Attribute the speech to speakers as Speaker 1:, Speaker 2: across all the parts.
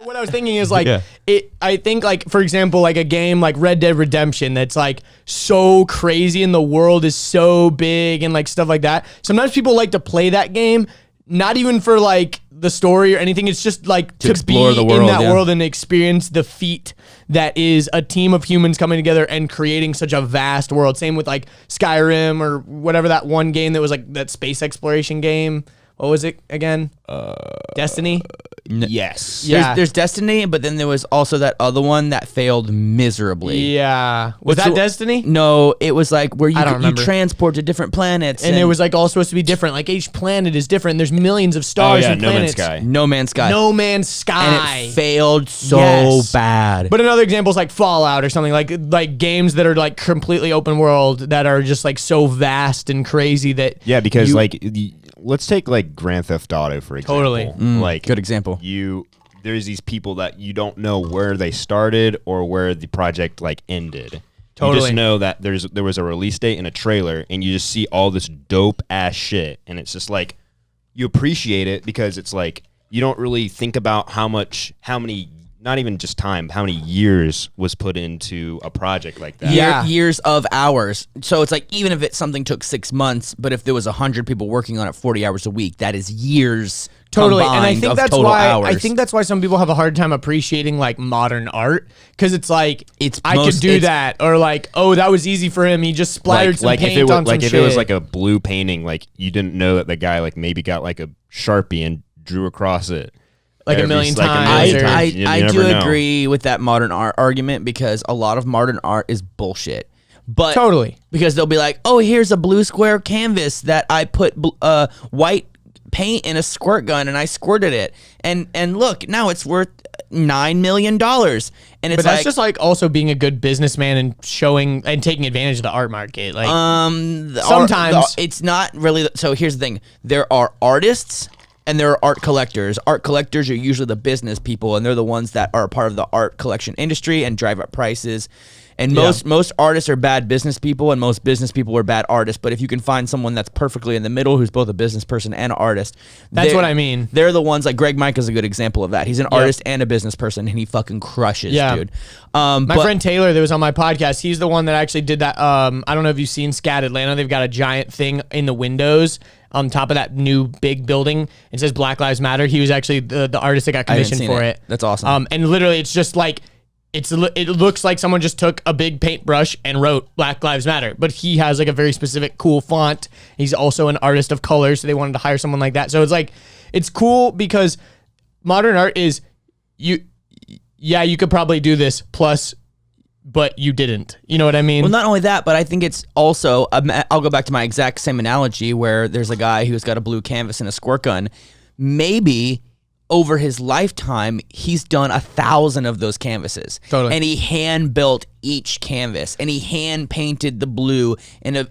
Speaker 1: What I was thinking is like,
Speaker 2: Yeah.
Speaker 1: I think like, for example, like a game like Red Dead Redemption that's like so crazy and the world is so big and like stuff like that. Sometimes people like to play that game, not even for like the story or anything. It's just like to
Speaker 2: explore
Speaker 1: be
Speaker 2: the world,
Speaker 1: in that
Speaker 2: yeah.
Speaker 1: world and experience the feat that is a team of humans coming together and creating such a vast world. Same with like Skyrim or whatever that one game that was like that space exploration game. What was it again? Destiny?
Speaker 3: Yes.
Speaker 1: Yeah.
Speaker 2: There's Destiny, but then there was also that other one that failed miserably.
Speaker 1: Yeah. Was
Speaker 2: What's
Speaker 1: that
Speaker 2: the-
Speaker 1: Destiny?
Speaker 2: No, it was like where you
Speaker 1: I don't
Speaker 2: you
Speaker 1: remember.
Speaker 2: transport to different planets,
Speaker 1: And it was like all supposed to be different. Like each planet is different. There's millions of
Speaker 3: Oh
Speaker 1: stars
Speaker 3: yeah,
Speaker 1: and
Speaker 3: No Man's
Speaker 1: planets.
Speaker 3: Sky.
Speaker 2: No Man's Sky.
Speaker 1: No Man's Sky.
Speaker 2: And it failed so
Speaker 1: Yes.
Speaker 2: bad.
Speaker 1: But another example is like Fallout or something like games that are like completely open world that are just like so vast and crazy that
Speaker 3: Yeah, because
Speaker 1: you-
Speaker 3: let's take like Grand Theft Auto for example.
Speaker 1: Totally.
Speaker 3: Like
Speaker 2: good example.
Speaker 3: There's these people that you don't know where they started or where the project like ended. You
Speaker 1: Totally.
Speaker 3: just know that there was a release date and a trailer, and you just see all this dope ass shit, and it's just like you appreciate it because it's like you don't really think about how many, not even just time, how many years was put into a project like that.
Speaker 1: Yeah.
Speaker 2: Years of hours. So it's like even if something took 6 months, but if there was 100 people working on it 40 hours a week, that is years.
Speaker 1: Totally, and I
Speaker 2: combined
Speaker 1: think
Speaker 2: of
Speaker 1: that's
Speaker 2: total
Speaker 1: why
Speaker 2: hours.
Speaker 1: some people have a hard time appreciating like modern art because it's like I could do
Speaker 2: it's-
Speaker 1: that, or like, oh, that was easy for him. He just splattered some
Speaker 3: Like
Speaker 1: paint
Speaker 3: if it was
Speaker 1: on some
Speaker 3: like if
Speaker 1: shit.
Speaker 3: it was like a blue painting, like you didn't know that the guy like maybe got like a Sharpie and drew across it
Speaker 1: Like a
Speaker 3: every-
Speaker 1: million
Speaker 3: like a
Speaker 1: times.
Speaker 3: million
Speaker 1: or-
Speaker 3: times. You
Speaker 2: I
Speaker 3: never
Speaker 2: do
Speaker 3: know.
Speaker 2: agree with that modern art argument because a lot of modern art is bullshit. But
Speaker 1: Totally.
Speaker 2: because they'll be like, oh, here's a blue square canvas that I put white paint in a squirt gun and I squirted it, and look, now it's worth $9 million, and it's
Speaker 1: But that's just like also being a good businessman and showing and taking advantage of the art market. Like sometimes-
Speaker 2: it's not really. So here's the thing: there are artists and there are art collectors. Art collectors are usually the business people, and they're the ones that are a part of the art collection industry and drive up prices. And most artists are bad business people, and most business people are bad artists. But if you can find someone that's perfectly in the middle, who's both a business person and an artist,
Speaker 1: That's
Speaker 2: they're-
Speaker 1: what I mean.
Speaker 2: They're the ones like Greg Mike is a good example of that. He's an artist and a business person, and he fucking crushes,
Speaker 1: Yeah.
Speaker 2: dude.
Speaker 1: My friend Taylor that was on my podcast, he's the one that actually did that. I don't know if you've seen Scat Atlanta. They've got a giant thing in the windows on top of that new big building. It says Black Lives Matter. He was actually the artist that got
Speaker 2: I haven't
Speaker 1: commissioned
Speaker 2: seen
Speaker 1: for
Speaker 2: it.
Speaker 1: it.
Speaker 2: That's awesome.
Speaker 1: And literally, it's just like it looks like someone just took a big paintbrush and wrote Black Lives Matter. But he has like a very specific cool font. He's also an artist of color, so they wanted to hire someone like that. So it's like it's cool because modern art is you could probably do this plus, but you didn't. You know what I mean?
Speaker 2: Well, not only that, but I think it's also, I'll go back to my exact same analogy where there's a guy who's got a blue canvas and a squirt gun. Maybe over his lifetime, he's done 1,000 of those canvases.
Speaker 1: Totally.
Speaker 2: And he hand built each canvas, and he hand painted the blue and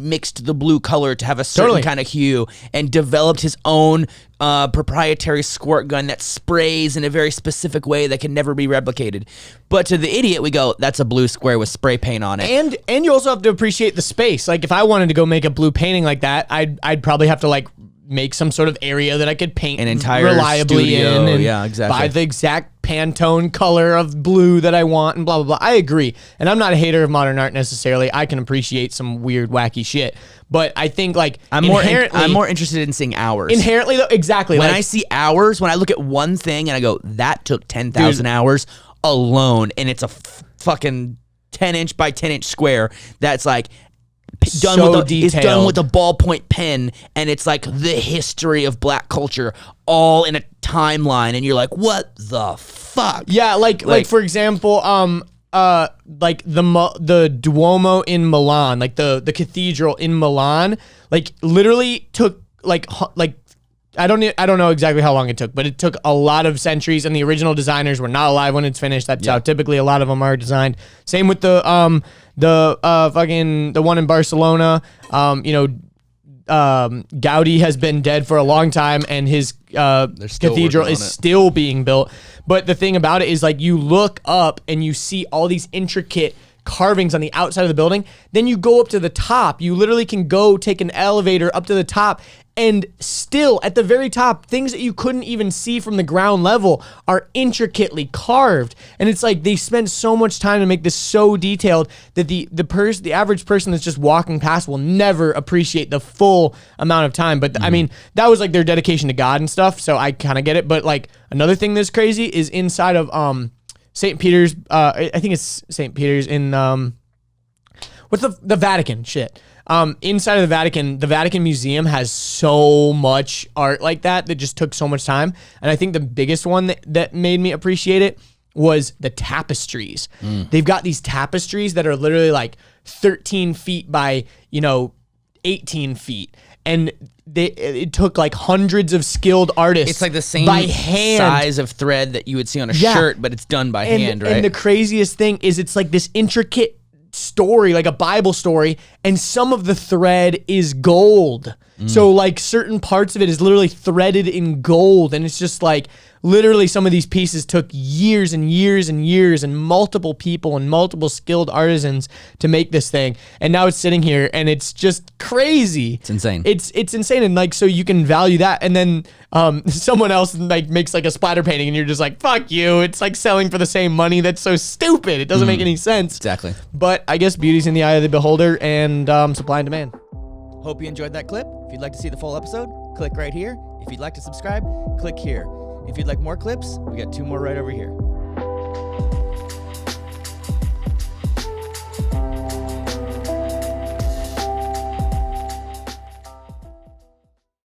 Speaker 2: mixed the blue color to have a certain
Speaker 1: Totally.
Speaker 2: kind of hue, and developed his own proprietary squirt gun that sprays in a very specific way that can never be replicated. But to the idiot, we go, that's a blue square with spray paint on it.
Speaker 1: And you also have to appreciate the space. Like if I wanted to go make a blue painting like that, I'd probably have to like make some sort of area that I could paint
Speaker 2: An entire
Speaker 1: reliably
Speaker 2: studio,
Speaker 1: in and
Speaker 2: yeah, exactly.
Speaker 1: buy the exact Pantone color of blue that I want and blah, blah, blah. I agree. And I'm not a hater of modern art necessarily. I can appreciate some weird, wacky shit. But I think like
Speaker 2: I'm more interested in seeing hours.
Speaker 1: inherently though, exactly.
Speaker 2: When
Speaker 1: like,
Speaker 2: I see hours, when I look at one thing and I go, that took 10,000 hours alone, and it's a fucking 10-inch by 10-inch square that's like done
Speaker 1: So
Speaker 2: with it's done
Speaker 1: detailed.
Speaker 2: with a ballpoint pen, and it's like the history of black culture all in a timeline, and you're like, what the fuck?
Speaker 1: Yeah, like for example, like the Duomo in Milan, like the cathedral in Milan, like literally took like I don't know exactly how long it took, but it took a lot of centuries, and the original designers were not alive when it's finished. That's how typically a lot of them are designed. Same with the one in Barcelona. Gaudi has been dead for a long time, and his cathedral
Speaker 2: working
Speaker 1: is
Speaker 2: on it.
Speaker 1: still being built. But the thing about it is, like, you look up and you see all these intricate carvings on the outside of the building. Then you go up to the top. You literally can go take an elevator up to the top, and still at the very top, things that you couldn't even see from the ground level are intricately carved. And it's like they spend so much time to make this so detailed that the average person that's just walking past will never appreciate the full amount of time. But I mean, that was like their dedication to God and stuff, so I kind of get it. But like another thing that's crazy is inside of St. Peter's, I think it's St. Peter's in what's the Vatican shit. Inside of the Vatican Museum has so much art like that just took so much time. And I think the biggest one that made me appreciate it was the tapestries. They've got these tapestries that are literally like 13 feet by, 18 feet. And it took like hundreds of skilled artists.
Speaker 2: It's like the same
Speaker 1: by hand.
Speaker 2: size of thread that you would see on a shirt, but it's done by hand, right?
Speaker 1: And the craziest thing is it's like this intricate story, like a Bible story, and some of the thread is gold. So like certain parts of it is literally threaded in gold, and it's just like literally some of these pieces took years and years and years and multiple people and multiple skilled artisans to make this thing. And now it's sitting here and it's just crazy.
Speaker 2: It's insane.
Speaker 1: It's insane. And like, so you can value that. And then someone else like makes like a splatter painting and you're just like, fuck you. It's like selling for the same money. That's so stupid. It doesn't make any sense.
Speaker 2: Exactly.
Speaker 1: But I guess beauty's in the eye of the beholder, and supply and demand.
Speaker 2: Hope you enjoyed that clip. If you'd like to see the full episode, click right here. If you'd like to subscribe, click here. If you'd like more clips, we got 2 more right over here.